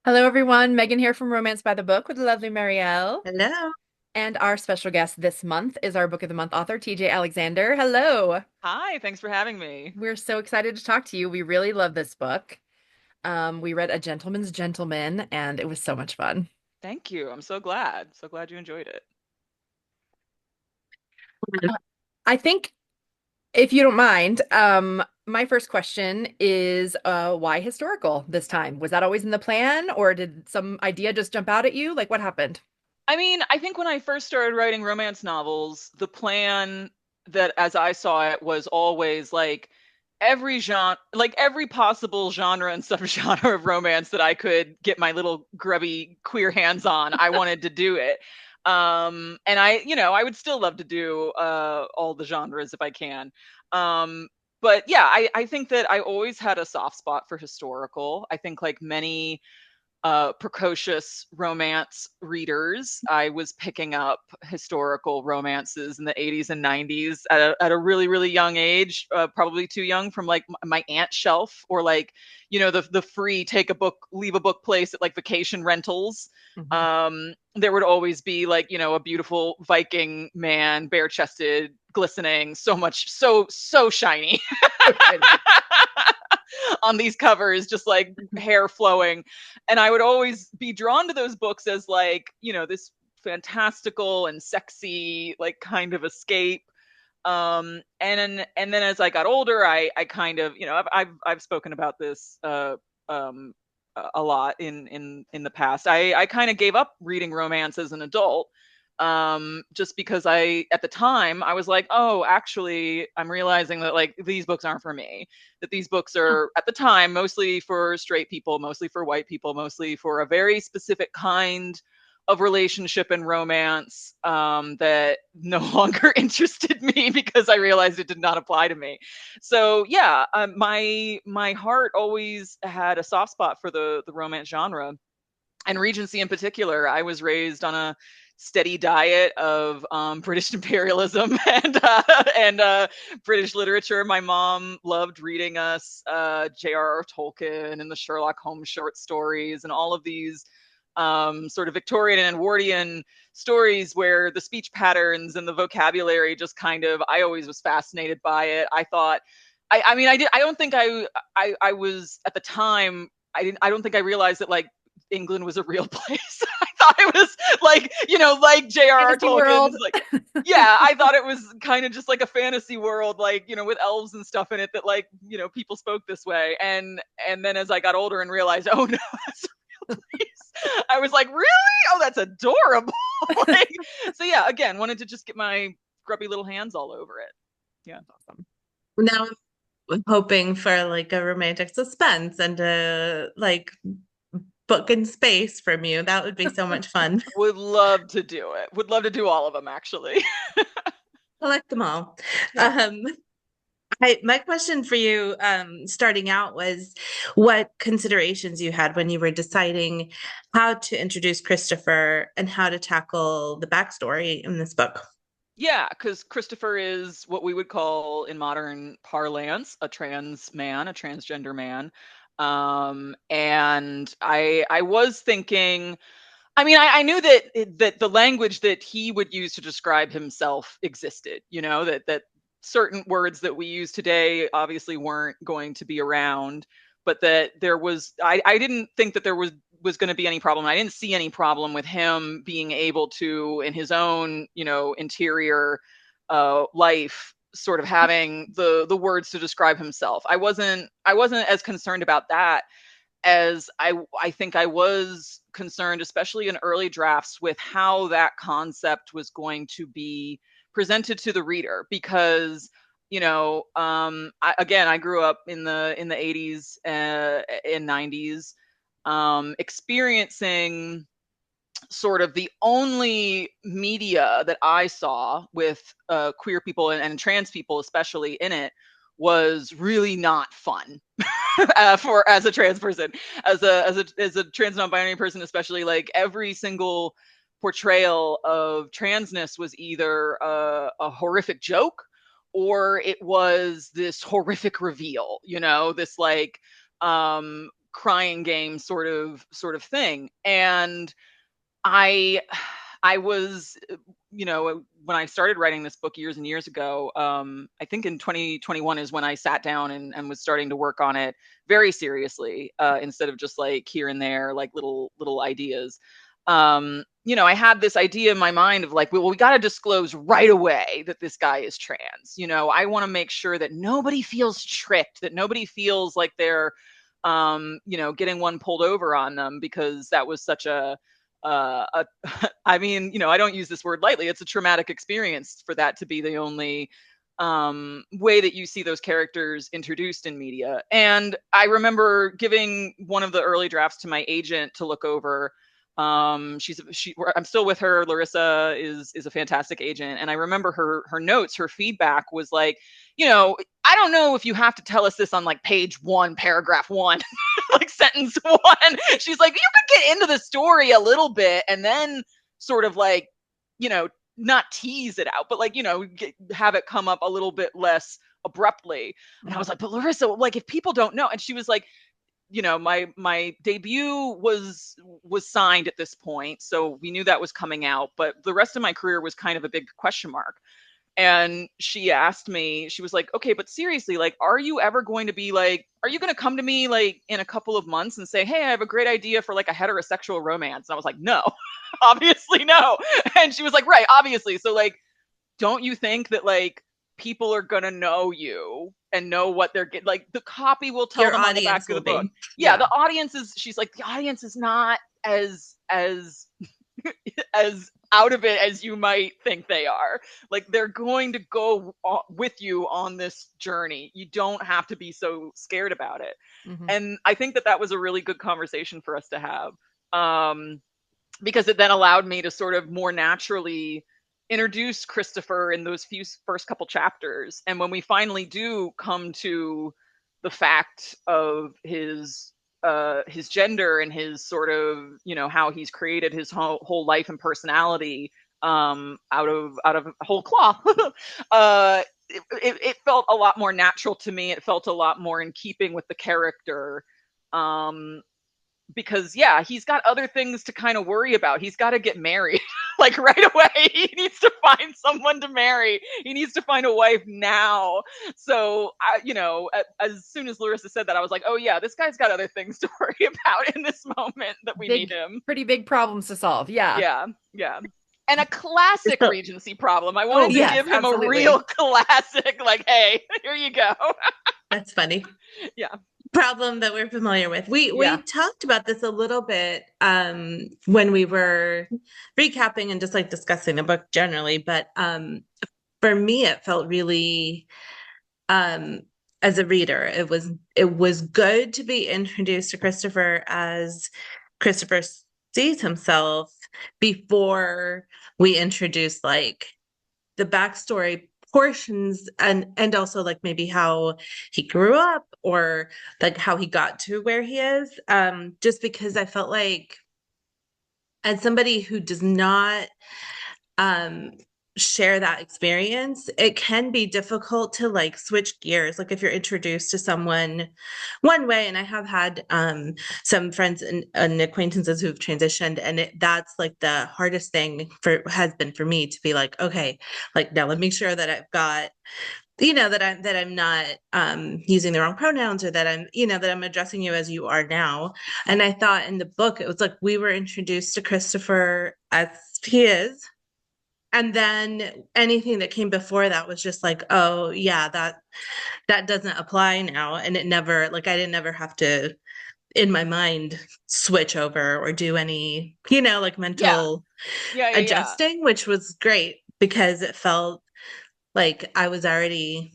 Hello, everyone. Megan here from Romance by the Book with the lovely Marielle. Hello. And our special guest this month is our Book of the Month author, TJ Alexander. Hello. Hi, thanks for having me. We're so excited to talk to you. We really love this book. We read A Gentleman's Gentleman, and it was so much fun. Thank you. I'm so glad. So glad you enjoyed it. Uh, I think, if you don't mind, my first question is why historical this time? Was that always in the plan, or did some idea just jump out at you? Like, what happened? I mean, I think when I first started writing romance novels, the plan that as I saw it was always like every genre, like every possible genre and subgenre of romance that I could get my little grubby queer hands on, I wanted to do it. And I would still love to do all the genres if I can. But yeah, I think that I always had a soft spot for historical. I think like many precocious romance readers, I was picking up historical romances in the 80s and 90s at a really, really young age, probably too young, from like my aunt's shelf, or like, the free take a book, leave a book place at like vacation rentals. Mhm. There would always be like, a beautiful Viking man, bare chested, glistening, so much, so shiny on these covers, just like hair flowing. And I would always be drawn to those books as like, this fantastical and sexy, like kind of escape. And then as I got older, I kind of, I've spoken about this a lot in the past. I kind of gave up reading romance as an adult, just because at the time I was like, oh, actually I'm realizing that like these books aren't for me, that these books are at the time mostly for straight people, mostly for white people, mostly for a very specific kind of relationship and romance, that no longer interested me because I realized it did not apply to me. So yeah, my heart always had a soft spot for the romance genre, and Regency in particular. I was raised on a steady diet of British imperialism and British literature. My mom loved reading us J.R.R. Tolkien and the Sherlock Holmes short stories and all of these sort of Victorian and Edwardian stories where the speech patterns and the vocabulary just kind of, I always was fascinated by it. I thought, I mean, I don't think I was at the time. I don't think I realized that like England was a real place. I thought it was like, like J.R.R. Fantasy world. Tolkien's like, yeah, I thought it was kind of just like a fantasy world, like, with elves and stuff in it, that like, people spoke this way. And then as I got older and realized, oh no, that's a real place, I was like, really? Oh, that's adorable. Like, so yeah, again, wanted to just get my grubby little hands all over it. Yeah. Awesome. Now I'm hoping for like a romantic suspense and a like book in space from you. That would be so much fun. Would love to do it. Would love to do all of them, actually. Collect them all. Yeah. Um, my question for you, starting out, was what considerations you had when you were deciding how to introduce Christopher and how to tackle the backstory in this book. Yeah, because Christopher is what we would call in modern parlance a trans man, a transgender man. And I was thinking, I mean, I knew that the language that he would use to describe himself existed, that certain words that we use today obviously weren't going to be around, but that there was, I didn't think that there was going to be any problem. I didn't see any problem with him being able to, in his own, interior life, sort of having the words to describe himself. I wasn't as concerned about that as I think I was concerned, especially in early drafts, with how that concept was going to be presented to the reader. Because I grew up in the 80s and 90s, experiencing sort of the only media that I saw with queer people and trans people especially in it was really not fun. For as a trans person, as a trans non-binary person, especially, like every single portrayal of transness was either a horrific joke, or it was this horrific reveal, this like crying game sort of thing. And I I was, when I started writing this book years and years ago, I think in 2021 is when I sat down and was starting to work on it very seriously, instead of just like here and there, like little ideas. I had this idea in my mind of like, well, we got to disclose right away that this guy is trans. I want to make sure that nobody feels tricked, that nobody feels like they're, getting one pulled over on them, because that was such a I mean, I don't use this word lightly. It's a traumatic experience for that to be the only way that you see those characters introduced in media. And I remember giving one of the early drafts to my agent to look over. I'm still with her. Larissa is a fantastic agent, and I remember her notes. Her feedback was like, I don't know if you have to tell us this on like page 1, paragraph 1, like sentence 1. She's like, you could get into the story a little bit and then sort of like, not tease it out, but like, have it come up a little bit less abruptly. And I was like, but Larissa, like, if people don't know. And she was like, my debut was signed at this point, so we knew that was coming out, but the rest of my career was kind of a big question mark. And she asked me, she was like, okay, but seriously, like, are you ever going to be like, are you going to come to me like in a couple of months and say, hey, I have a great idea for like a heterosexual romance? And I was like, no. Obviously no. And she was like, right, obviously. So like, don't you think that like people are gonna know you and know what they're getting? Like, the copy will tell Your them on the back audience of the will book. be. Yeah, the audience is. She's like, the audience is not as as out of it as you might think they are. Like, they're going to go with you on this journey. You don't have to be so scared about it. Mhm. And I think that was a really good conversation for us to have. Because it then allowed me to sort of more naturally introduce Christopher in those first couple chapters. And when we finally do come to the fact of his gender and his sort of, how he's created his whole life and personality, out of whole cloth, it felt a lot more natural to me. It felt a lot more in keeping with the character. Because yeah, he's got other things to kind of worry about. He's got to get married like right away. He needs to find someone to marry. He needs to find a wife now. So as soon as Larissa said that, I was like, oh yeah, this guy's got other things to worry about in this moment that we meet him. Pretty big problems to solve. Yeah. Yeah. And a classic So, Regency problem. I wanted to yes, give him absolutely. a real classic, like, hey, here you go. that's funny. Yeah. Problem that we're familiar with. We Yeah. talked about this a little bit when we were recapping and just like discussing the book generally, but for me it felt really as a reader, it was good to be introduced to Christopher as Christopher sees himself before we introduce like the backstory portions and also like maybe how he grew up or like how he got to where he is, just because I felt like as somebody who does not um share that experience, it can be difficult to like switch gears. Like if you're introduced to someone one way, and I have had some friends and acquaintances who've transitioned, and that's like the hardest thing has been for me to be like, okay, like now let me make sure that I've got, that I'm not using the wrong pronouns, or that I'm, that I'm addressing you as you are now. And I thought in the book it was like we were introduced to Christopher as he is, and then anything that came before that was just like, oh yeah, that doesn't apply now. And it never, like, I didn't ever have to in my mind switch over or do any, like mental Yeah. adjusting, which was great because it felt like I was already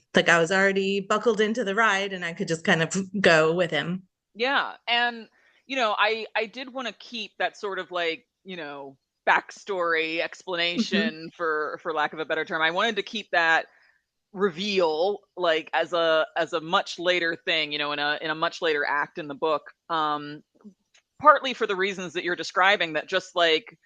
buckled into the ride and I could just kind of go with him. Yeah. And, I did want to keep that sort of like, backstory Mhm. explanation, for lack of a better term. I wanted to keep that reveal like as a much later thing, in a much later act in the book. Partly for the reasons that you're describing, that just like,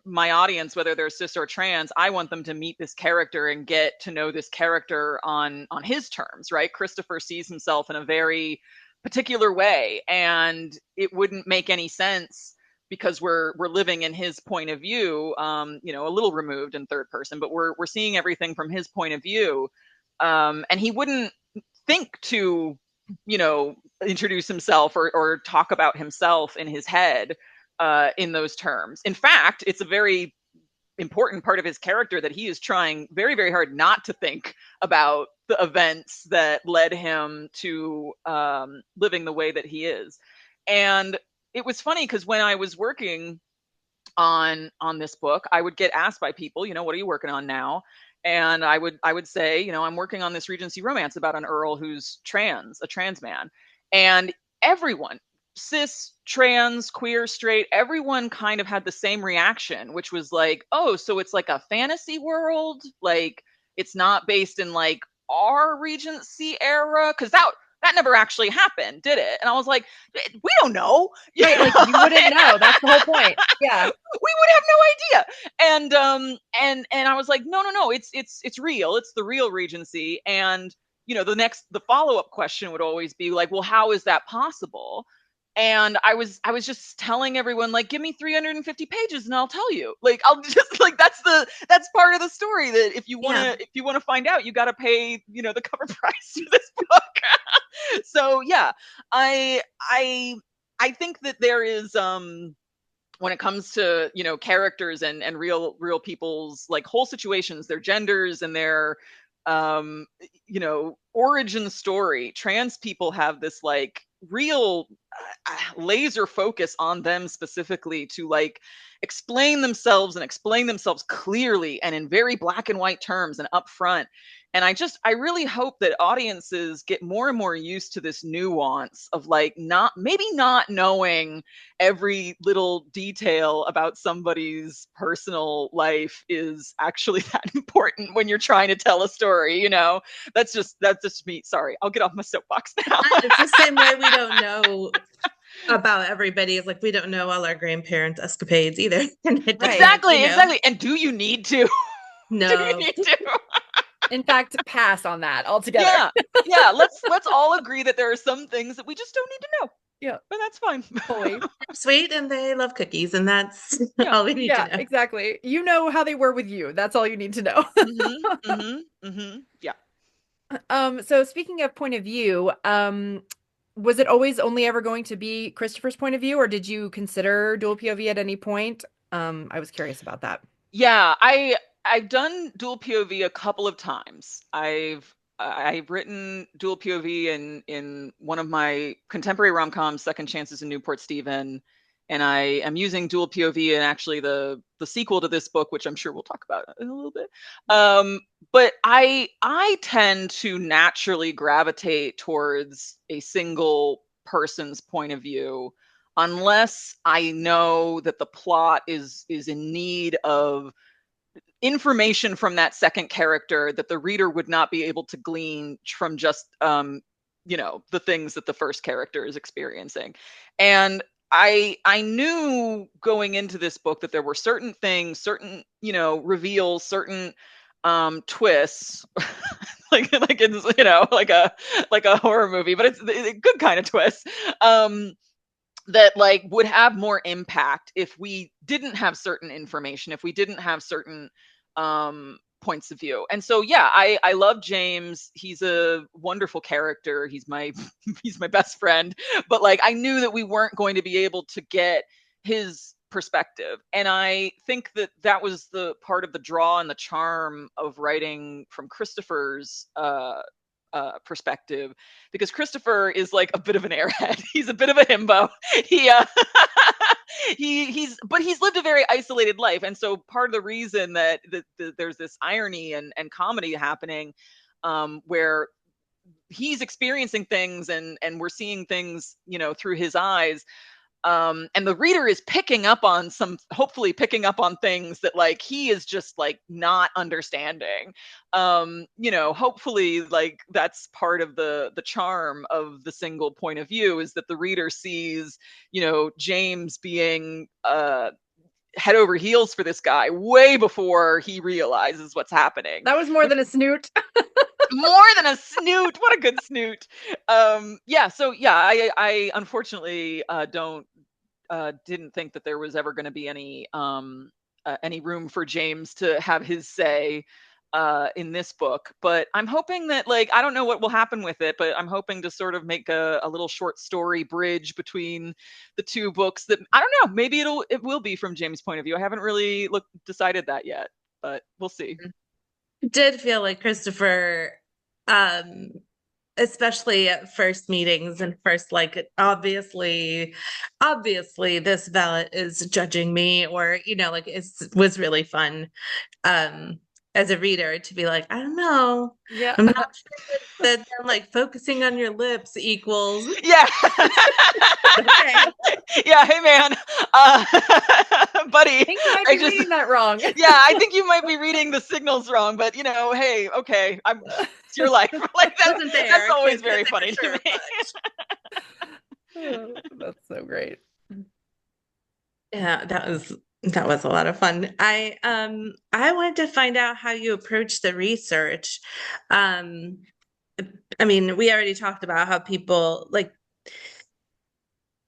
my audience, whether they're cis or trans, I want them to meet this character and get to know this character on his terms, right? Christopher sees himself in a very particular way, and it wouldn't make any sense because we're living in his point of view, a little removed in third person, but we're seeing everything from his point of view, and he wouldn't think to, introduce himself or talk about himself in his head in those terms. In fact, it's a very important part of his character that he is trying very, very hard not to think about the events that led him to living the way that he is. And it was funny because when I was working on this book, I would get asked by people, what are you working on now? And I would say, I'm working on this Regency romance about an Earl who's a trans man. And everyone, cis, trans, queer, straight, everyone kind of had the same reaction, which was like, oh, so it's like a fantasy world? Like, it's not based in like our Regency era? Because that never actually happened, did it? And I was like, we don't know. Right, like you wouldn't know. That's the whole point. Yeah. We would have no idea. And I was like, no, it's real. It's the real Regency. And the follow-up question would always be like, well, how is that possible? And I was just telling everyone, like, give me 350 pages and I'll tell you. Like, I'll just like, that's part of the story, that if you want to find out, you got to pay, the cover price for this book. So yeah, I think that there is when it comes to characters and real people's like whole situations, their genders and their origin story, trans people have this like real laser focus on them specifically to like explain themselves clearly and in very black and white terms and upfront. And I really hope that audiences get more and more used to this nuance of like not knowing every little detail about somebody's personal life is actually that important when you're trying to tell a story. That's just me. Sorry, I'll get off my soapbox now. It's the same way we don't know about everybody. It's like we don't know all our grandparents' escapades either. Exactly. And do you need to? No. Do you need to? In fact, pass on that altogether. Yeah. Let's all agree that there are some things that we just don't need to know. Yeah, but that's fine. Fully. They're sweet and they love cookies, and that's all we need to know. Yeah, exactly. You know how they were with you. That's all you need to know. Yeah. So speaking of point of view, was it always only ever going to be Christopher's point of view, or did you consider dual POV at any point? I was curious about that. Yeah, I've done dual POV a couple of times. I've written dual POV in one of my contemporary rom-coms, Second Chances in Newport Stephen, and I am using dual POV in actually the sequel to this book, which I'm sure we'll talk about in a little bit. But I tend to naturally gravitate towards a single person's point of view, unless I know that the plot is in need of information from that second character that the reader would not be able to glean from just the things that the first character is experiencing. And I knew going into this book that there were certain things, certain reveals, certain twists, like it's like a horror movie, but it's a good kind of twist, that like would have more impact if we didn't have certain information, if we didn't have certain points of view. And so yeah, I love James. He's a wonderful character. He's my he's my best friend. But like I knew that we weren't going to be able to get his perspective. And I think that was the part of the draw and the charm of writing from Christopher's perspective, because Christopher is like a bit of an airhead. He's a bit of a himbo. He he's lived a very isolated life, and so part of the reason that there's this irony and comedy happening, where he's experiencing things and we're seeing things through his eyes, and the reader is hopefully picking up on things that like he is just like not understanding. Hopefully like that's part of the charm of the single point of view, is that the reader sees James being head over heels for this guy way before he realizes what's happening. That was more than a snoot. More than a snoot. What a good snoot. Yeah. So yeah, I unfortunately don't didn't think that there was ever going to be any room for James to have his say in this book. But I'm hoping that, like, I don't know what will happen with it, but I'm hoping to sort of make a little short story bridge between the two books that, I don't know, maybe it will be from James' point of view. I haven't really decided that yet, but we'll see. It did feel like Christopher, um, especially at first meetings and first, like, obviously this ballot is judging me, or, like, it was really fun, um, as a reader to be like, I don't know, Yeah. I'm not sure that like focusing on your lips equals Yeah. okay. Yeah. Hey, man. Uh, buddy, I think you might I be just, reading that wrong. yeah, I think you might be reading the signals wrong, but hey, okay, it's your life. Like Wasn't there. that's I always can't very say for funny to sure, me. Oh, that's so great. yeah, that was a lot of fun. I wanted to find out how you approach the research. Um, I mean, we already talked about how people like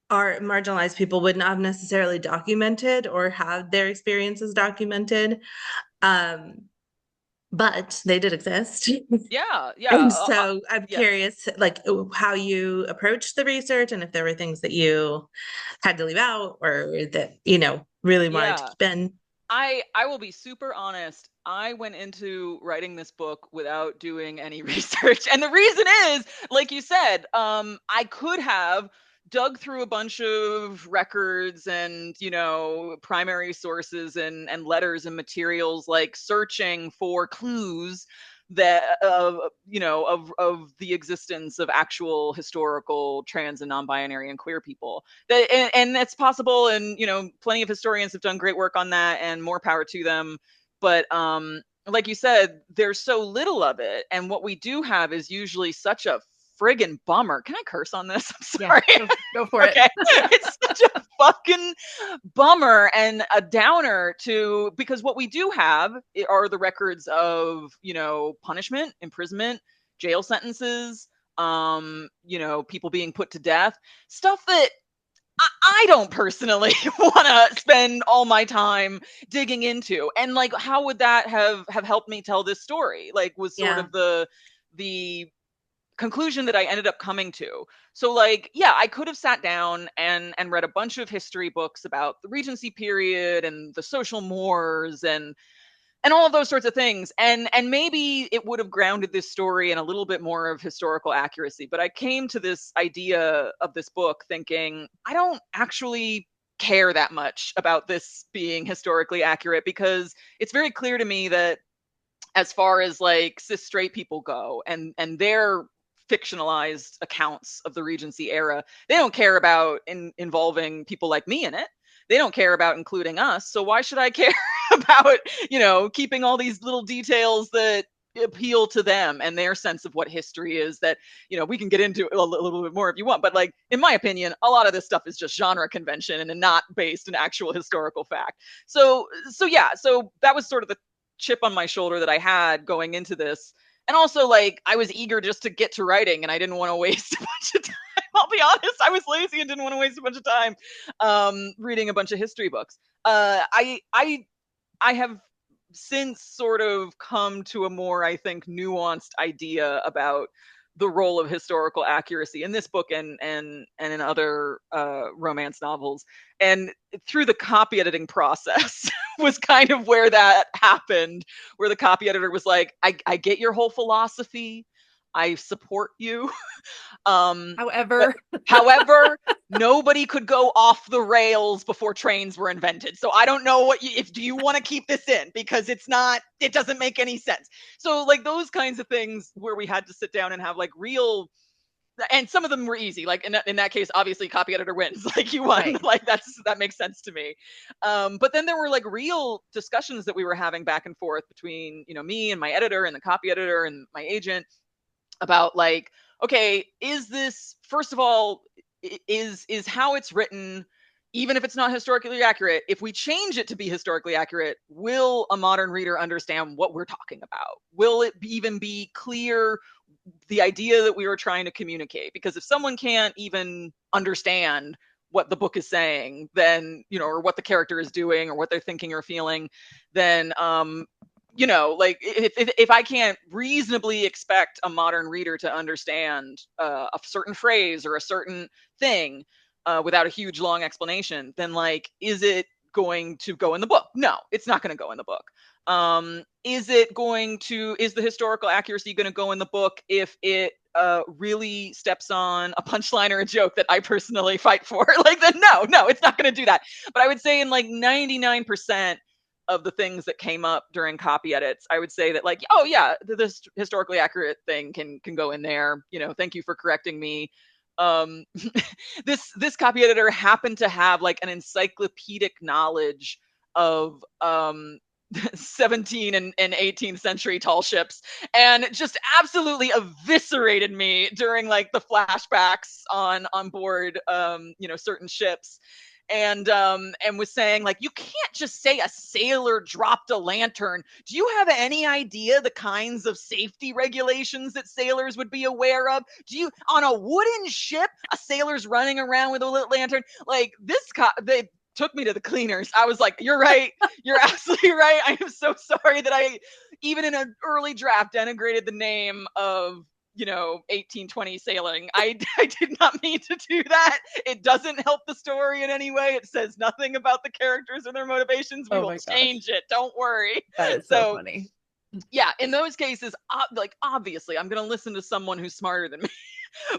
are marginalized people would not have necessarily documented or have their experiences documented. Um, but they did exist. Yeah, yeah, And so I'm yes. curious, like, how you approached the research and if there were things that you had to leave out or that, really wanted to Yeah. keep in. I will be super honest. I went into writing this book without doing any research. And the reason is, like you said, I could have dug through a bunch of records and, primary sources and letters and materials, like searching for clues that of the existence of actual historical trans and non-binary and queer people. And that's possible, and plenty of historians have done great work on that, and more power to them. But like you said, there's so little of it, and what we do have is usually such a friggin' bummer. Can I curse on this? I'm Yeah, sorry. go for it. Okay. It's such a fucking bummer and a downer, because what we do have are the records of, punishment, imprisonment, jail sentences, people being put to death, stuff that I don't personally want to spend all my time digging into. And like, how would that have helped me tell this story? Like, was sort Yeah. of the conclusion that I ended up coming to. So like, yeah, I could have sat down and read a bunch of history books about the Regency period and the social mores and all of those sorts of things, and maybe it would have grounded this story in a little bit more of historical accuracy. But I came to this idea of this book thinking, I don't actually care that much about this being historically accurate, because it's very clear to me that, as far as like cis straight people go and their fictionalized accounts of the Regency era, they don't care about involving people like me in it. They don't care about including us. So why should I care about, keeping all these little details that appeal to them and their sense of what history is, that, we can get into a little bit more if you want. But like, in my opinion, a lot of this stuff is just genre convention and not based in actual historical fact. So yeah, so that was sort of the chip on my shoulder that I had going into this. And also, like, I was eager just to get to writing and I didn't want to waste a bunch of time. I'll be honest, I was lazy and didn't want to waste a bunch of time reading a bunch of history books. I have since sort of come to a more, I think, nuanced idea about the role of historical accuracy in this book and in other romance novels. And through the copy editing process was kind of where that happened, where the copy editor was like, I get your whole philosophy. I support you. But However, however, nobody could go off the rails before trains were invented. So I don't know if do you want to keep this in, because it doesn't make any sense. So like those kinds of things where we had to sit down and have like real, and some of them were easy. Like in that case, obviously copy editor wins. Like you won. right. Like that makes sense to me. But then there were like real discussions that we were having back and forth between, me and my editor and the copy editor and my agent about like, okay, is this, first of all, is how it's written even if it's not historically accurate, if we change it to be historically accurate, will a modern reader understand what we're talking about? Will it even be clear the idea that we were trying to communicate? Because if someone can't even understand what the book is saying, then, or what the character is doing or what they're thinking or feeling, then like if I can't reasonably expect a modern reader to understand a certain phrase or a certain thing without a huge long explanation, then like, is it going to go in the book? No, it's not going to go in the book. Is the historical accuracy going to go in the book if it really steps on a punchline or a joke that I personally fight for? Like, then no, it's not going to do that. But I would say in like 99% of the things that came up during copy edits, I would say that like, oh yeah, this historically accurate thing can go in there. Thank you for correcting me. Um, this copy editor happened to have like an encyclopedic knowledge of 17th and 18th century tall ships, and just absolutely eviscerated me during like the flashbacks on board certain ships, and was saying like, you can't just say a sailor dropped a lantern. Do you have any idea the kinds of safety regulations that sailors would be aware of? Do you, on a wooden ship, a sailor's running around with a lit lantern? Like, they took me to the cleaners. I was like, you're right. You're absolutely right. I am so sorry that I, even in an early draft, denigrated the name of 1820 sailing. I did not mean to do that. It doesn't help the story in any way. It says nothing about the characters or their motivations. We Oh will my change gosh. it. Don't worry. That is so funny. Yeah, in those cases, like, obviously I'm going to listen to someone who's smarter than me.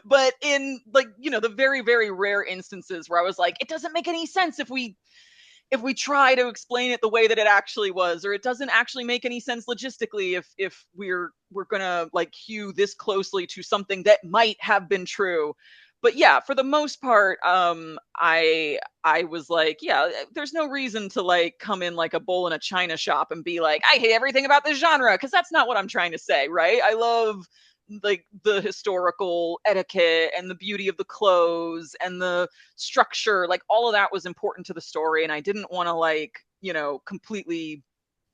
But in like, the very, very rare instances where I was like, it doesn't make any sense if we try to explain it the way that it actually was, or it doesn't actually make any sense logistically if we're gonna like hew this closely to something that might have been true. But yeah, for the most part, I was like, yeah, there's no reason to like come in like a bull in a china shop and be like, I hate everything about this genre, because that's not what I'm trying to say, right? I love like the historical etiquette and the beauty of the clothes and the structure. Like, all of that was important to the story, and I didn't want to like completely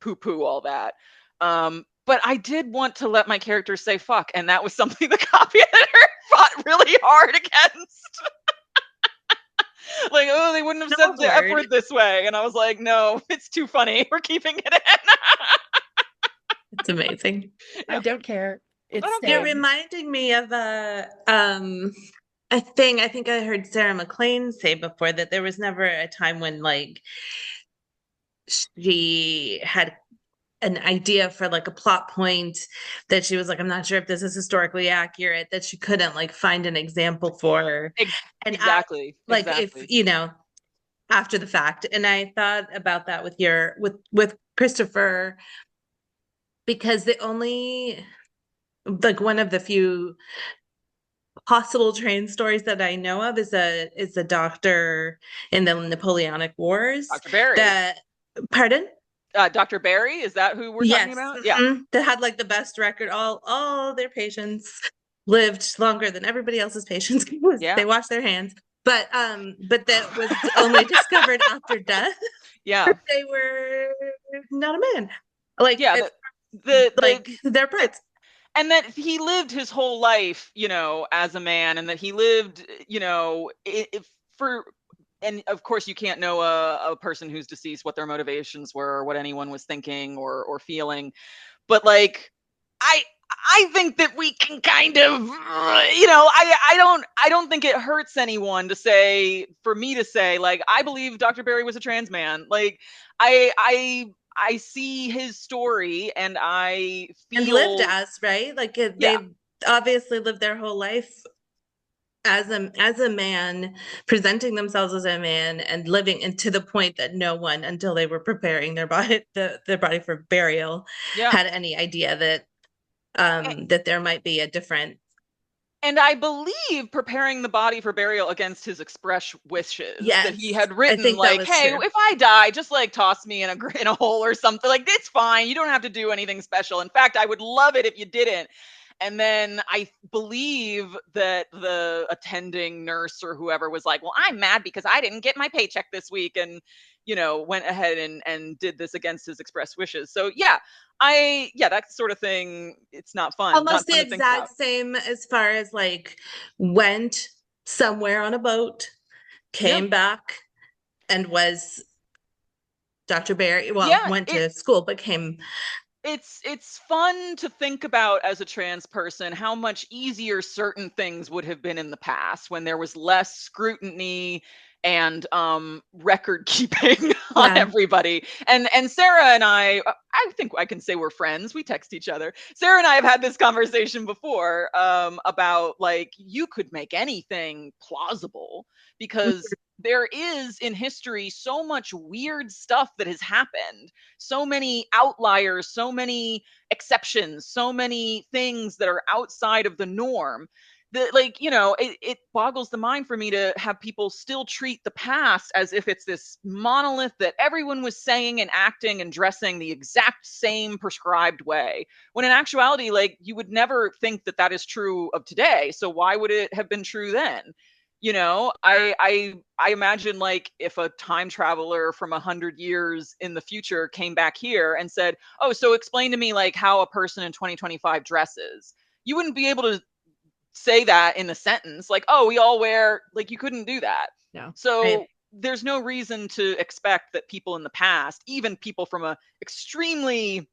poo poo all that. But I did want to let my characters say fuck, and that was something the copy editor fought really hard against. Like, oh, they wouldn't have said the F word this way, and I was like, no, it's too funny, we're keeping it in. It's amazing. I don't care. You're reminding me of a thing I think I heard Sarah McLean say before, that there was never a time when like she had an idea for like a plot point that she was like, I'm not sure if this is historically accurate, that she couldn't like find an example for. And exactly. If after the fact. And I thought about that with Christopher, because the only like one of the few possible train stories that I know of is a doctor in the Napoleonic Wars. Dr. Barry. Pardon? Dr. Barry, is that who we're talking about? Mm-hmm. Yeah. That had like the best record. All their patients lived longer than everybody else's patients. Yeah. They washed their hands. But that was only discovered after death. Yeah. They were not a man. Like, yeah, their parts. And that he lived his whole life, as a man, and that he lived, and of course you can't know a person who's deceased, what their motivations were, or what anyone was thinking or feeling. But like, I think that we can kind of, I don't think it hurts anyone for me to say, like, I believe Dr. Barry was a trans man. Like, I see his story, and I feel, and lived as, right? Like they obviously lived their whole life as a man, presenting themselves as a man, and living, and to the point that no one, until they were preparing their body for burial, had any idea that that there might be a different. And I believe preparing the body for burial against his express wishes, that he had written like, hey, if I die, just like toss me in a hole or something. Like, it's fine. You don't have to do anything special. In fact, I would love it if you didn't. And then I believe that the attending nurse or whoever was like, well, I'm mad because I didn't get my paycheck this week, and, went ahead and did this against his express wishes. So yeah, that sort of thing, it's not fun Almost the to think about. exact same as far as like went somewhere on a boat, came back, and was Dr. Barry. Well, Yeah, went to school, but came. it's fun to think about as a trans person how much easier certain things would have been in the past when there was less scrutiny and record keeping on Yeah. everybody. And Sarah and I think I can say we're friends. We text each other. Sarah and I have had this conversation before about like you could make anything plausible because there is in history so much weird stuff that has happened, so many outliers, so many exceptions, so many things that are outside of the norm that, like, it boggles the mind for me to have people still treat the past as if it's this monolith that everyone was saying and acting and dressing the exact same prescribed way, when in actuality, like, you would never think that that is true of today, so why would it have been true then? I imagine, like, if a time traveler from 100 years in the future came back here and said, oh, so explain to me like how a person in 2025 dresses, you wouldn't be able to say that in a sentence, like, oh, we all wear, like, you couldn't do that. No. So Right. there's no reason to expect that people in the past, even people from a extremely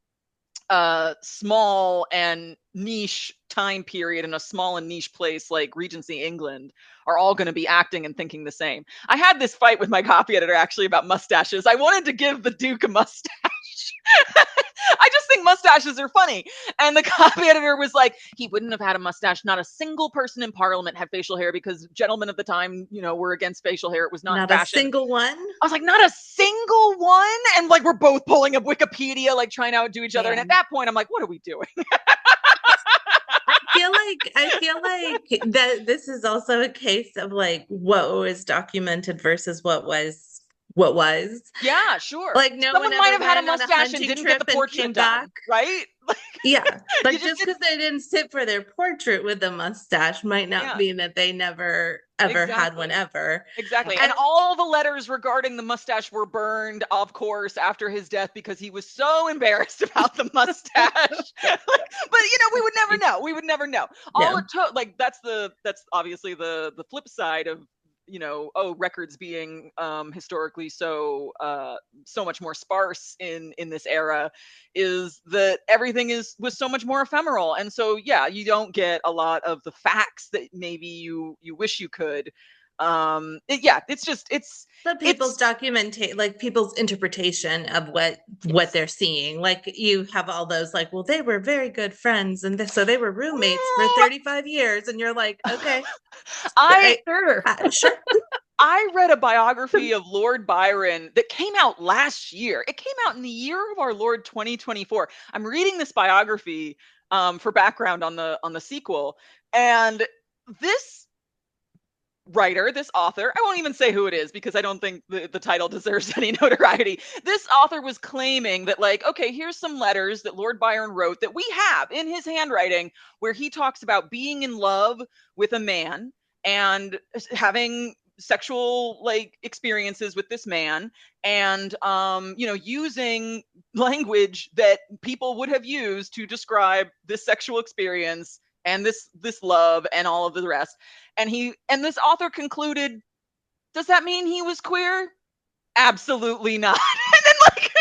small and niche time period in a small and niche place like Regency England, are all going to be acting and thinking the same. I had this fight with my copy editor actually about mustaches. I wanted to give the Duke a mustache. I just think mustaches are funny. And the copy editor was like, he wouldn't have had a mustache. Not a single person in Parliament had facial hair because gentlemen of the time, were against facial hair. It was not in Not a fashion. single one. I was like, not a single one? And like, we're both pulling up Wikipedia, like trying to outdo each other. And at that point, I'm like, what are we doing? I feel like that this is also a case of like what was documented versus what was. Yeah, sure. Like no one Someone might ever have had a went on a mustache and hunting didn't get the trip and came portrait done, back. right? Yeah, You like just just did, because they didn't sit for their portrait with a mustache might not yeah, mean that they never ever had one exactly. ever. Exactly. And And all the letters regarding the mustache were burned, of course, after his death because he was so embarrassed about the mustache. But we would never know. We would never know. All yeah, it took, like, that's obviously the flip side of, records being historically so much more sparse in this era, is that everything was so much more ephemeral. And so yeah, you don't get a lot of the facts that maybe you wish you could. It's just but people's it's documentation, like people's interpretation of what yes. they're seeing. Like you have all those like, well, they were very good friends, and so they were roommates for 35 years, and you're like, okay, I Sure. sure. I read a biography of Lord Byron that came out last year. It came out in the year of our Lord 2024. I'm reading this biography for background on the sequel, and this writer, this author, I won't even say who it is because I don't think the title deserves any notoriety. This author was claiming that, like, okay, here's some letters that Lord Byron wrote that we have in his handwriting where he talks about being in love with a man and having sexual, like, experiences with this man, and using language that people would have used to describe this sexual experience and this love and all of the rest. And this author concluded, does that mean he was queer? Absolutely not. And then, like,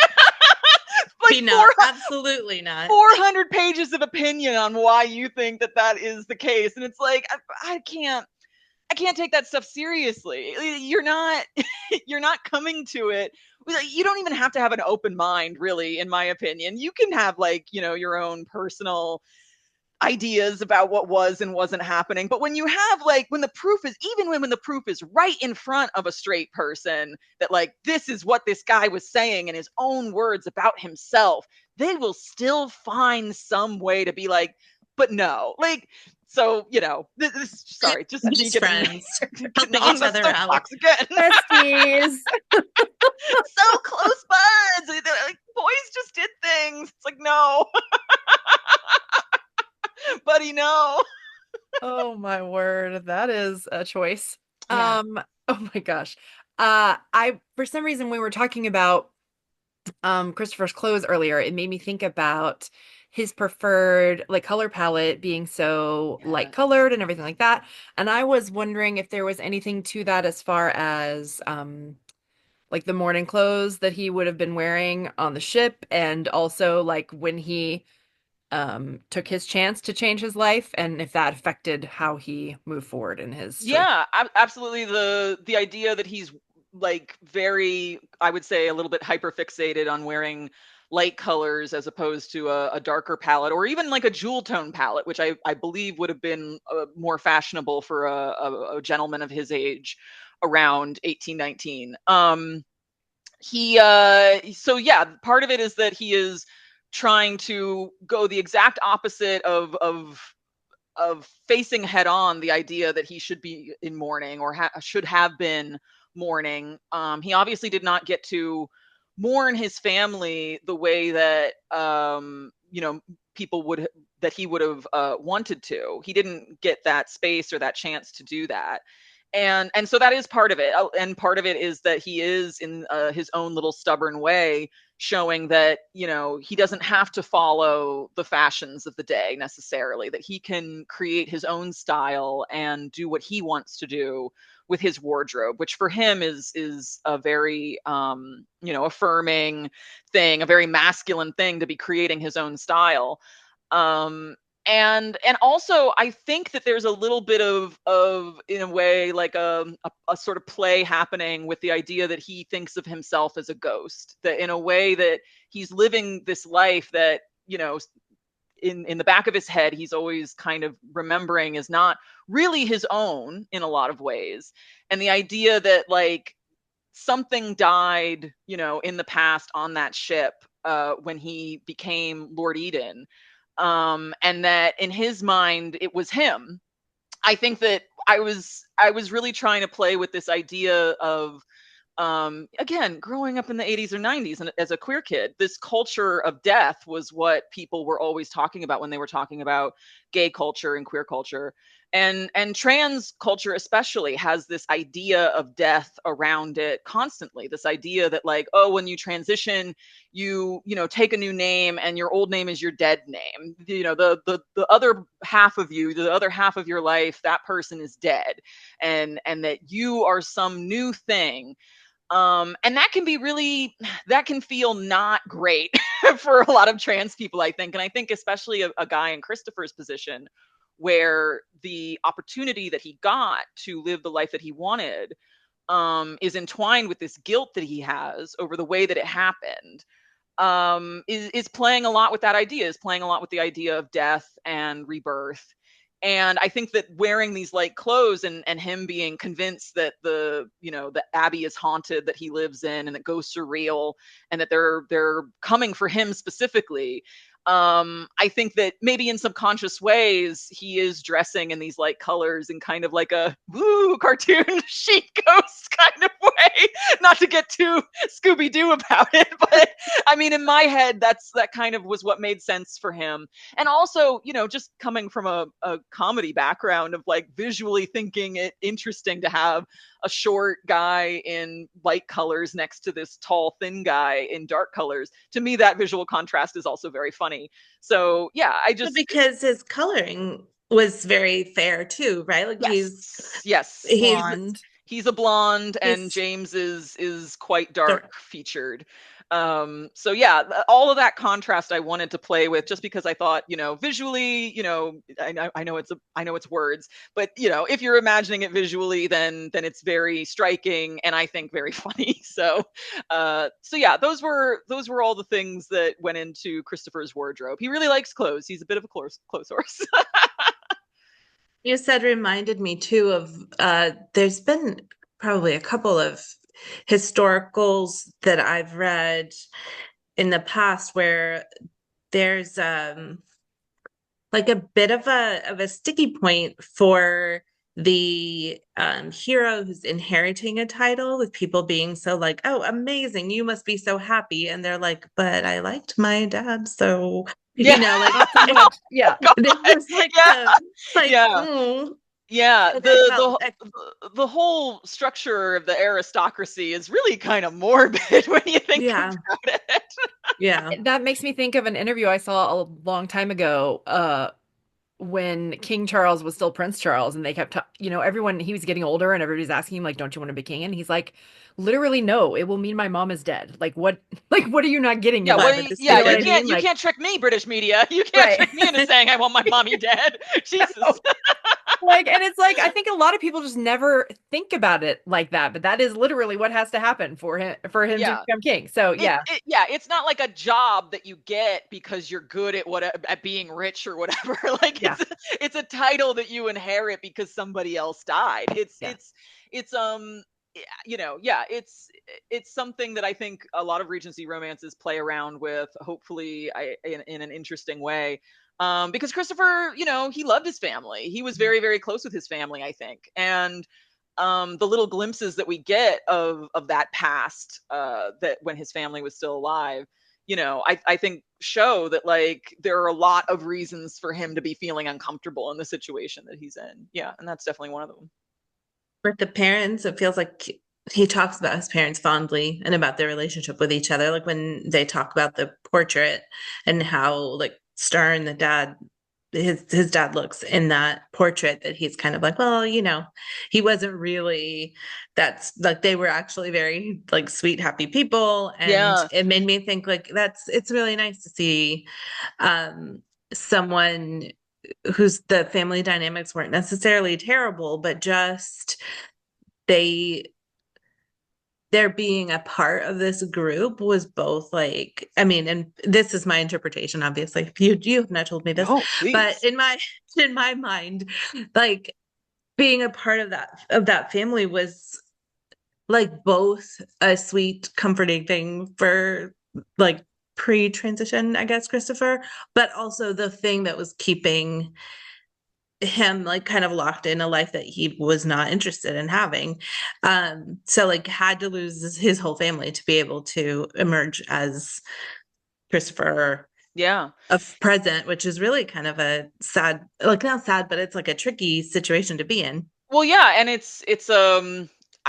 like No, absolutely not. 400 pages of opinion on why you think that is the case. And it's like, I can't take that stuff seriously. You're not you're not coming to it. You don't even have to have an open mind, really, in my opinion. You can have, like, your own personal ideas about what was and wasn't happening. But when you have, like, when the proof is, even when the proof is right in front of a straight person, that, like, this is what this guy was saying in his own words about himself, they will still find some way to be like, but no, like, so, sorry, just me Just getting, friends getting helping on each the other out. soapbox again. Besties. So close buds. Like, boys just did things. It's like, no. Buddy, no. Oh my word, that is a choice. Yeah. Oh my gosh. I for some reason when we were talking about Christopher's clothes earlier, it made me think about his preferred like color palette being so light Yes. colored and everything like that. And I was wondering if there was anything to that as far as like the morning clothes that he would have been wearing on the ship and also like when he took his chance to change his life and if that affected how he moved forward in his choice. Yeah, absolutely. The idea that he's like very, I would say, a little bit hyper fixated on wearing light colors as opposed to a darker palette, or even like a jewel tone palette, which I believe would have been more fashionable for a gentleman of his age around 1819. He so yeah, part of it is that he is trying to go the exact opposite of facing head on the idea that he should be in mourning or should have been mourning. He obviously did not get to mourn his family the way that people would that he would have wanted to. He didn't get that space or that chance to do that, and so that is part of it. And part of it is that he is in his own little stubborn way showing that he doesn't have to follow the fashions of the day necessarily, that he can create his own style and do what he wants to do with his wardrobe, which for him is a very affirming thing, a very masculine thing, to be creating his own style. um and also I think that there's a little bit of in a way like a sort of play happening with the idea that he thinks of himself as a ghost, that in a way that he's living this life that in the back of his head he's always kind of remembering is not really his own in a lot of ways. And the idea that like something died in the past on that ship when he became Lord Eden, and that in his mind it was him. I think that I was really trying to play with this idea of again, growing up in the 80s or 90s and as a queer kid, this culture of death was what people were always talking about when they were talking about gay culture and queer culture. And trans culture especially has this idea of death around it constantly. This idea that like, oh, when you transition, you take a new name and your old name is your dead name. The other half of you, the other half of your life, that person is dead. And that you are some new thing. And that can feel not great for a lot of trans people, I think. And I think especially a guy in Christopher's position, where the opportunity that he got to live the life that he wanted is entwined with this guilt that he has over the way that it happened, is playing a lot with that idea, is playing a lot with the idea of death and rebirth. And I think that wearing these light clothes and him being convinced that the abbey is haunted that he lives in, and that ghosts are real, and that they're coming for him specifically. I think that maybe in subconscious ways he is dressing in these light colors in kind of like a woo cartoon chic ghost kind of way. Not to get too Scooby Doo about it, but I mean, in my head, that kind of was what made sense for him. And also, just coming from a comedy background of like visually thinking it interesting to have a short guy in light colors next to this tall, thin guy in dark colors. To me, that visual contrast is also very funny. So yeah, Because his coloring was very fair too, right? Like yes. he's He's a blonde, and he's James is quite dark dark. featured. So yeah, all of that contrast I wanted to play with, just because I thought, visually, I know it's words, but if you're imagining it visually, then it's very striking and I think very funny. So yeah, those were all the things that went into Christopher's wardrobe. He really likes clothes. He's a bit of a clothes horse. You said reminded me too of there's been probably a couple of historicals that I've read in the past where there's like a bit of a sticky point for the hero who's inheriting a title, with people being so like, oh, amazing, you must be so happy, and they're like, but I liked my dad, so Yeah. like Not so much. Yeah. God. this is like Yeah. like, Yeah. Yeah, and I felt the whole structure of the aristocracy is really kind of morbid when you think yeah, about it. yeah, That makes me think of an interview I saw a long time ago, when King Charles was still Prince Charles, and they kept, everyone, he was getting older, and everybody's asking him, like, don't you want to be king? And he's like, literally, no, it will mean my mom is dead. Like, what, like, what are you not getting Yeah, yet, what Bevan? the You yeah, know what you I stupid. can't mean? you Like, can't trick me, British media. You can't right. trick me into saying I want my mommy dead. Jesus. Like, and it's like, I think a lot of people just never think about it like that, but that is literally what has to happen for him to Yeah. become king. So yeah, Yeah, it's not like a job that you get because you're good at at being rich or whatever. Like yeah, it's a title that you inherit because somebody else died. yeah, It's yeah, it's something that I think a lot of Regency romances play around with, hopefully in an interesting way. Because Christopher, he loved his family. He was very, very close with his family, I think. And the little glimpses that we get of that past, that when his family was still alive, I think show that, like, there are a lot of reasons for him to be feeling uncomfortable in the situation that he's in. Yeah, and that's definitely one of them. With the parents, it feels like he talks about his parents fondly and about their relationship with each other. Like when they talk about the portrait and how like stern the dad his dad looks in that portrait, that he's kind of like, well, he wasn't really, that's like, they were actually very like sweet, happy people. And Yeah. it made me think like it's really nice to see someone whose the family dynamics weren't necessarily terrible, but just they their being a part of this group was both like, I mean, and this is my interpretation, obviously. You have not told me this, No, but please. in my mind, like being a part of that family was like both a sweet, comforting thing for like pre-transition, I guess, Christopher, but also the thing that was keeping him like kind of locked in a life that he was not interested in having. So like had to lose his whole family to be able to emerge as Christopher Yeah. of present, which is really kind of a sad, like not sad, but it's like a tricky situation to be in. Well, yeah, and it's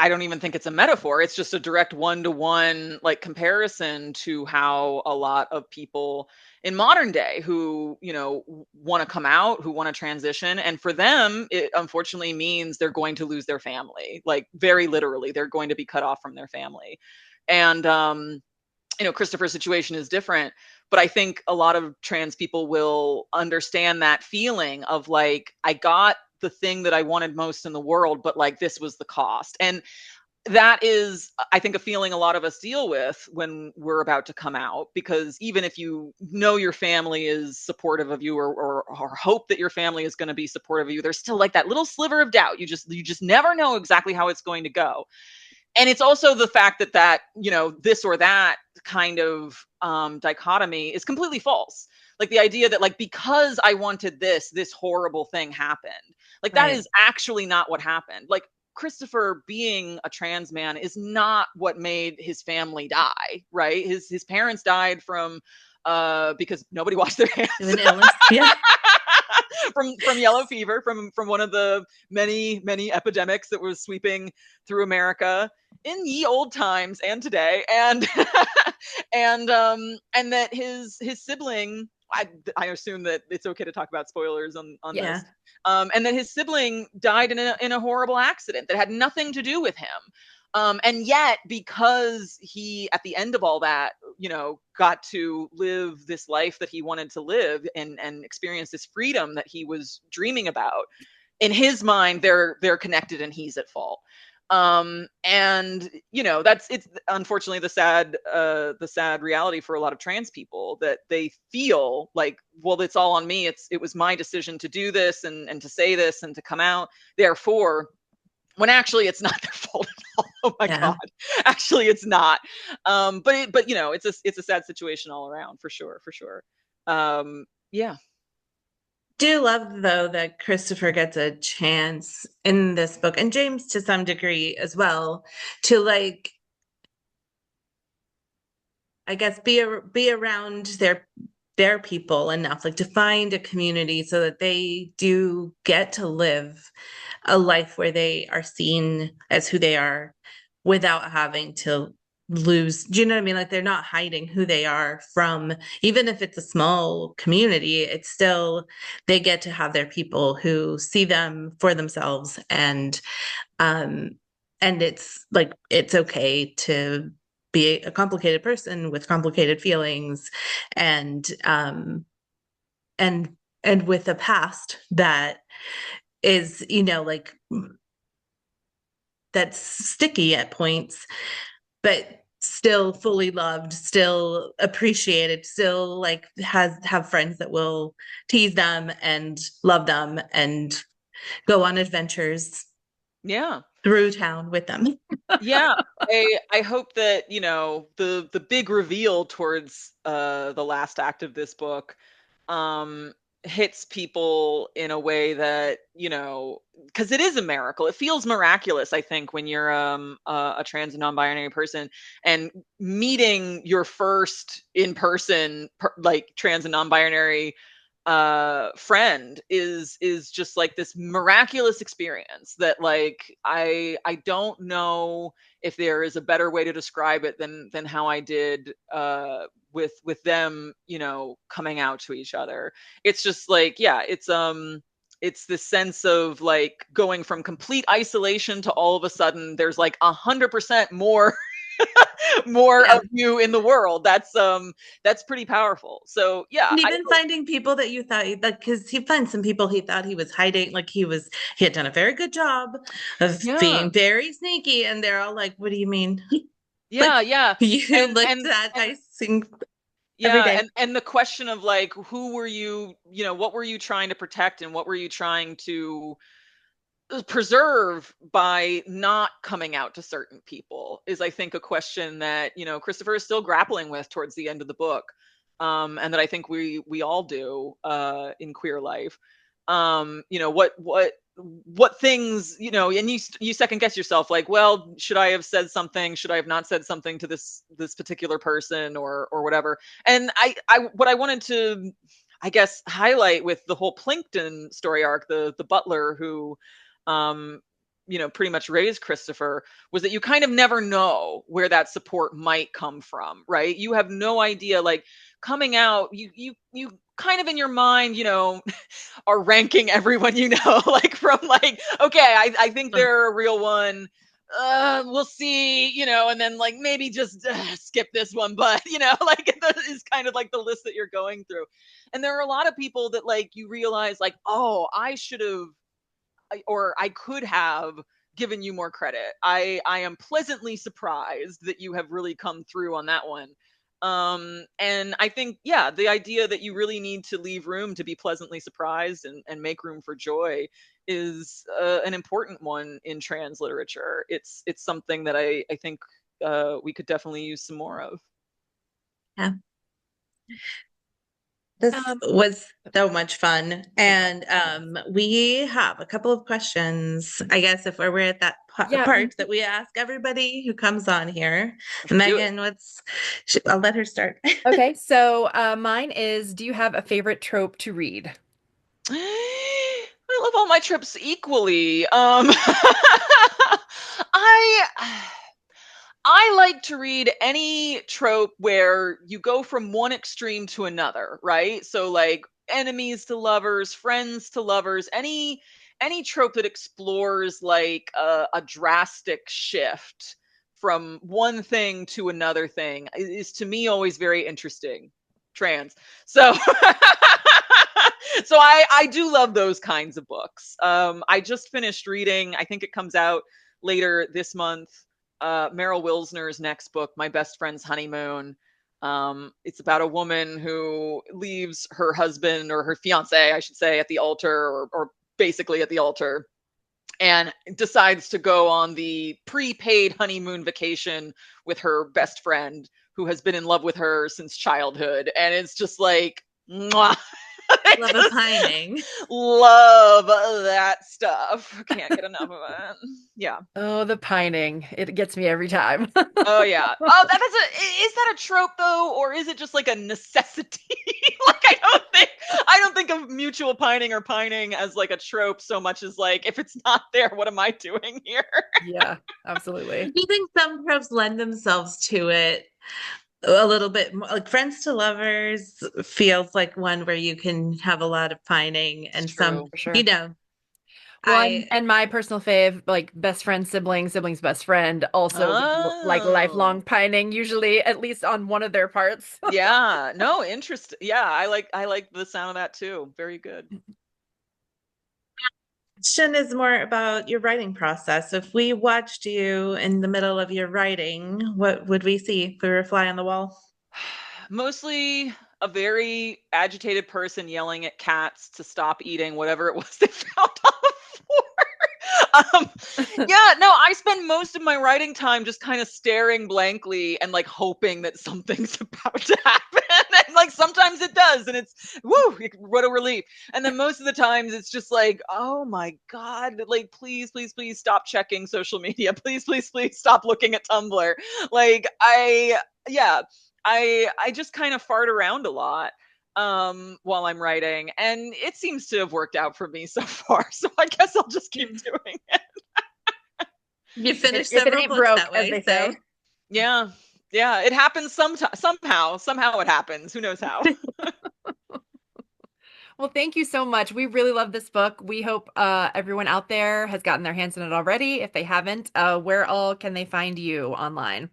I don't even think it's a metaphor. It's just a direct one-to-one like comparison to how a lot of people in modern day who, want to come out, who want to transition, and for them it unfortunately means they're going to lose their family. Like very literally, they're going to be cut off from their family. And Christopher's situation is different, but I think a lot of trans people will understand that feeling of like, I got the thing that I wanted most in the world, but like this was the cost. And that is, I think, a feeling a lot of us deal with when we're about to come out, because even if you know your family is supportive of you, or hope that your family is going to be supportive of you, there's still like that little sliver of doubt. You just never know exactly how it's going to go. And it's also the fact that this or that kind of dichotomy is completely false. Like the idea that, like, because I wanted this horrible thing happened. Like that Right. is actually not what happened. Like Christopher being a trans man is not what made his family die, right? His parents died from because nobody washed their hands. An illness. Yeah. From yellow fever, from one of the many many epidemics that was sweeping through America in ye old times and today. And and that his sibling, I assume that it's okay to talk about spoilers on Yeah. this. And that his sibling died in a horrible accident that had nothing to do with him. And yet, because he, at the end of all that, got to live this life that he wanted to live, and experience this freedom that he was dreaming about, in his mind, they're connected and he's at fault. And it's unfortunately the sad reality for a lot of trans people, that they feel like, well, it's all on me. It was my decision to do this, and to say this and to come out. Therefore, when actually it's not their fault at all. Oh my Yeah. God. Actually, it's not. But it's a sad situation all around, for sure, for sure. Yeah. Do love though that Christopher gets a chance in this book, and James to some degree as well, to like, I guess be around their people enough, like to find a community so that they do get to live a life where they are seen as who they are without having to lose. Do you know what I mean? Like they're not hiding who they are from, even if it's a small community, it's still, they get to have their people who see them for themselves. Um, and it's like, it's okay to be a complicated person with complicated feelings and, and, and with a past that is, you know, like that's sticky at points, but still fully loved, still appreciated, still like have friends that will tease them and love them and go on adventures Yeah. through town with them. Yeah. I hope that, the big reveal towards the last act of this book um hits people in a way that, because it is a miracle. It feels miraculous, I think, when you're a trans and non-binary person and meeting your first in person like trans and non-binary friend is just like this miraculous experience that, like, I don't know if there is a better way to describe it than how I did with them, coming out to each other. It's just like, yeah, it's this sense of like going from complete isolation to all of a sudden there's like 100% more more Yeah. of you in the world. That's pretty powerful. So yeah, And even finding people that you thought, like, because he finds some people he thought he was hiding, like he had done a very good job of yeah, being very sneaky, and they're all like, "What do you mean? yeah, Like yeah, you and looked and that and nice every yeah, day." and the question of like, who were you, what were you trying to protect and what were you trying to preserve by not coming out to certain people is, I think, a question that, Christopher is still grappling with towards the end of the book. And that I think we all do in queer life. What things, and you second guess yourself, like, well, should I have said something? Should I have not said something to this particular person or whatever? And I what I wanted to, I guess, highlight with the whole Plinkton story arc, the butler who um pretty much raised Christopher, was that you kind of never know where that support might come from, right? You have no idea, like, coming out, you kind of in your mind, are ranking everyone, like, from like, okay, I think Mm. they're a real one, we'll see, and then like maybe just skip this one, but like that is kind of like the list that you're going through. And there are a lot of people that, like, you realize, like, oh, I should have, or I could have given you more credit. I am pleasantly surprised that you have really come through on that one. And I think, yeah, the idea that you really need to leave room to be pleasantly surprised and make room for joy is an important one in trans literature. It's something that I think we could definitely use some more of. Yeah. This Um, was so much fun. And we have a couple of questions. I guess if we're at that yeah. part that we ask everybody who comes on here. Let's do it. Megan, I'll let her start. Okay, so mine is, do you have a favorite trope to read? I love all my trips equally. I I like to read any trope where you go from one extreme to another, right? So like enemies to lovers, friends to lovers, any trope that explores like a drastic shift from one thing to another thing is to me always very interesting. Trans. So so I do love those kinds of books. I just finished reading, I think it comes out later this month, Meryl Wilsner's next book, My Best Friend's Honeymoon. It's about a woman who leaves her husband, or her fiance, I should say, at the altar, or basically at the altar, and decides to go on the prepaid honeymoon vacation with her best friend who has been in love with her since childhood. And it's just like, mwah. I Love a just pining. love that stuff. Can't get enough of it. Yeah. Oh, the pining. It gets me every time. Oh yeah. Oh, is that a trope though, or is it just like a necessity? Like I don't think of mutual pining or pining as like a trope so much as like if it's not there, what am I doing here? Yeah, Do absolutely. you think some tropes lend themselves to it a little bit more? Like Friends to Lovers feels like one where you can have a lot of pining, It's and some, true. For you sure. know, Well, I and my personal fave, like best friend, siblings best friend, also like Oh. lifelong pining, usually at least on one of their parts. Yeah. No, interest. Yeah, I like the sound of that too. Very good. question is more about your writing process. If we watched you in the middle of your writing, what would we see if we were a fly on the wall? Mostly a very agitated person yelling at cats to stop eating whatever it was they found on the floor. Yeah, no, I spend most of my writing time just kind of staring blankly and like hoping that something's about to happen. And like sometimes it does, and it's woo, what a relief. And then most of the times it's just like, oh my God, like please, please, please stop checking social media. Please, please, please stop looking at Tumblr. Like yeah, I just kind of fart around a lot while I'm writing, and it seems to have worked out for me so far. So I guess I'll just keep doing it. You finished If it several ain't books broke, that as way, they so say. Yeah. Yeah, it happens somehow it happens. Who knows how? Well, thank you so much. We really love this book. We hope everyone out there has gotten their hands on it already. If they haven't, where all can they find you online?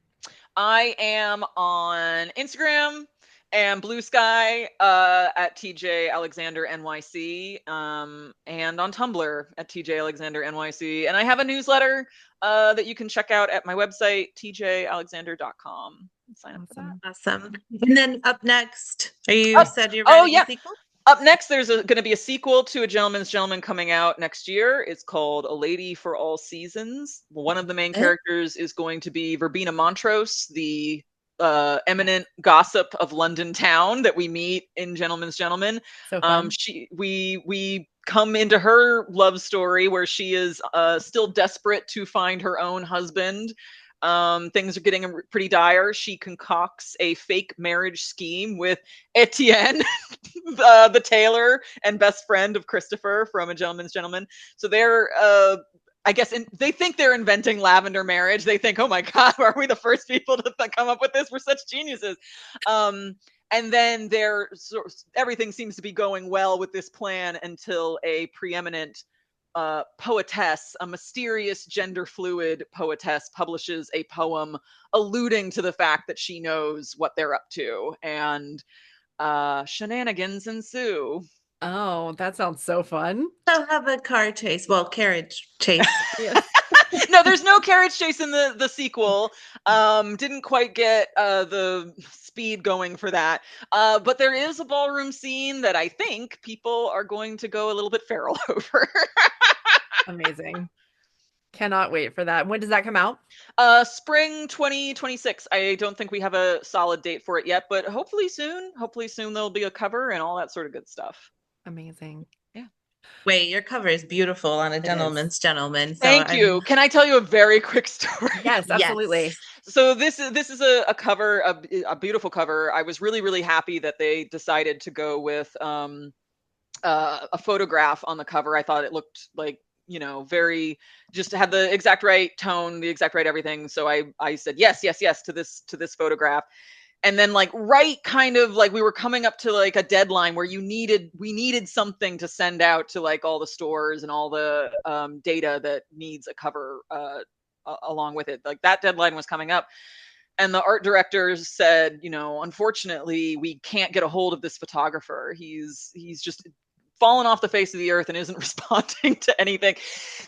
I am on Instagram and Blue Sky at TJ Alexander NYC, and on Tumblr at TJ Alexander NYC. And I have a newsletter that you can check out at my website, tjalexander.com. Sign up for that. Awesome. awesome. And then up next, you Oh, said you're oh writing a yeah. sequel? Up next, there's going to be a sequel to A Gentleman's Gentleman coming out next year. It's called A Lady for All Seasons. One of the main Eh? characters is going to be Verbena Montrose, the eminent gossip of London town that we meet in Gentleman's Gentleman. So fun. We come into her love story where she is still desperate to find her own husband. Things are getting pretty dire. She concocts a fake marriage scheme with Etienne, the tailor and best friend of Christopher from A Gentleman's Gentleman. So they're I guess they think they're inventing lavender marriage. They think, oh my God, are we the first people to come up with this? We're such geniuses. And then everything seems to be going well with this plan until a preeminent poetess, a mysterious gender fluid poetess, publishes a poem alluding to the fact that she knows what they're up to. And shenanigans ensue. Oh, that sounds so fun. So have a car chase, well, carriage chase. Yes. No, there's no carriage chase in the sequel. Didn't quite get the speed going for that. But there is a ballroom scene that I think people are going to go a little bit feral over. Amazing. Cannot wait for that. When does that come out? Spring 2026. I don't think we have a solid date for it yet, but hopefully soon. Hopefully soon there'll be a cover and all that sort of good stuff. Amazing. Yeah. Wait, your cover is beautiful on A It is. Gentleman's Gentleman. So Thank I'm, you. Can I tell you a very quick story? Yes, absolutely. yes. So this is a cover, a beautiful cover. I was really happy that they decided to go with a photograph on the cover. I thought it looked like, very, just had the exact right tone, the exact right everything. So I said yes, yes, yes to this photograph. And then like right kind of like we were coming up to like a deadline where we needed something to send out to like all the stores and all the data that needs a cover along with it. Like that deadline was coming up, and the art director said, unfortunately we can't get a hold of this photographer. He's just fallen off the face of the earth and isn't responding to anything.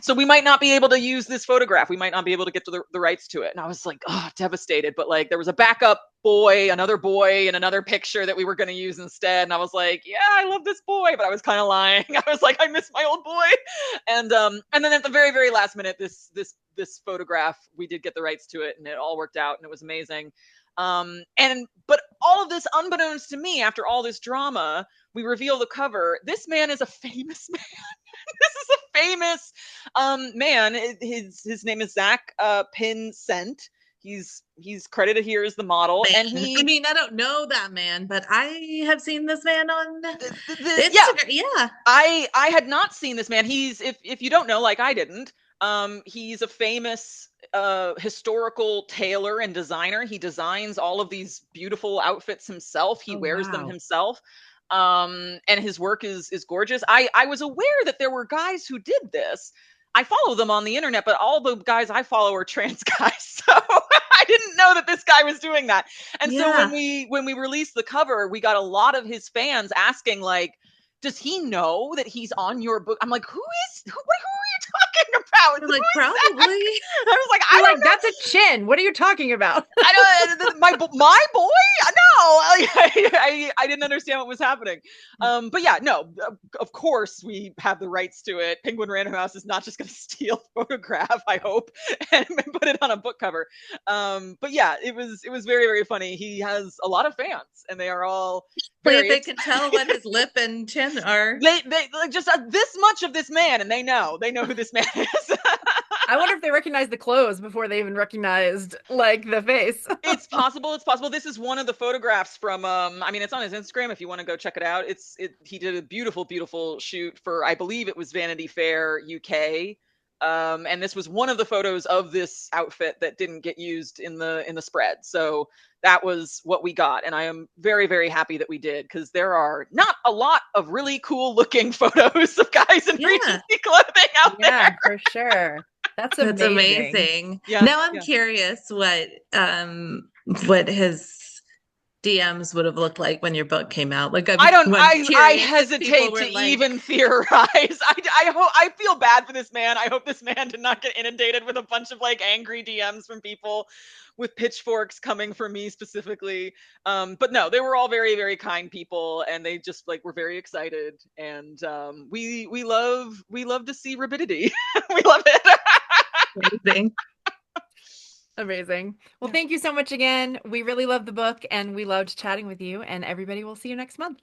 So we might not be able to use this photograph. We might not be able to get to the rights to it. And I was like, oh, devastated. But like there was a backup boy, another boy in another picture that we were going to use instead. And I was like, yeah, I love this boy, but I was kind of lying. I was like, I miss my old boy. And then at the very, very last minute, this photograph, we did get the rights to it and it all worked out and it was amazing. But all of this unbeknownst to me, after all this drama, we reveal the cover. This man is a famous man. This is a famous man. His name is Zach Pinsent. he's credited here as the model, and Man. I mean, I don't know that man, but I have seen this man on yeah, Instagram. Yeah. I had not seen this man. He's, if you don't know, like I didn't, he's a famous historical tailor and designer. He designs all of these beautiful outfits himself. He Oh, wears them wow. himself. And his work is gorgeous. I was aware that there were guys who did this. I follow them on the internet, but all the guys I follow are trans guys. So I didn't know that this guy was doing that. And so Yeah. when we released the cover, we got a lot of his fans asking, like, does he know that he's on your book? I'm like, who are you talking about? You're Who like, is that? probably. I was like, I You're don't like, know. that's a chin. What are you talking about? I don't, my boy, no, I didn't understand what was happening. But yeah, no, of course we have the rights to it. Penguin Random House is not just going to steal photograph, I hope, and put it on a book cover. But yeah, it was very, very funny. He has a lot of fans, and they are all very They can tell what his lip and chin are. they like just this much of this man, and they know who this man is. I wonder if they recognized the clothes before they even recognized like the face. It's possible. It's possible. This is one of the photographs from. I mean, it's on his Instagram if you want to go check it out. He did a beautiful, beautiful shoot for, I believe it was Vanity Fair UK. And this was one of the photos of this outfit that didn't get used in the spread. So that was what we got, and I am very, very happy that we did, because there are not a lot of really cool looking photos of guys in Regency clothing out there. Yeah, for sure. That's amazing. Yeah, Now I'm yeah. curious what his DMs would have looked like when your book came out. Like, I hesitate to like, even theorize. I feel bad for this man. I hope this man did not get inundated with a bunch of like angry DMs from people with pitchforks coming for me specifically. But no, they were all very, very kind people, and they just like were very excited. And we love to see rabidity. We love it. amazing. Amazing. Well, thank you so much again. We really love the book and we loved chatting with you, and everybody will see you next month.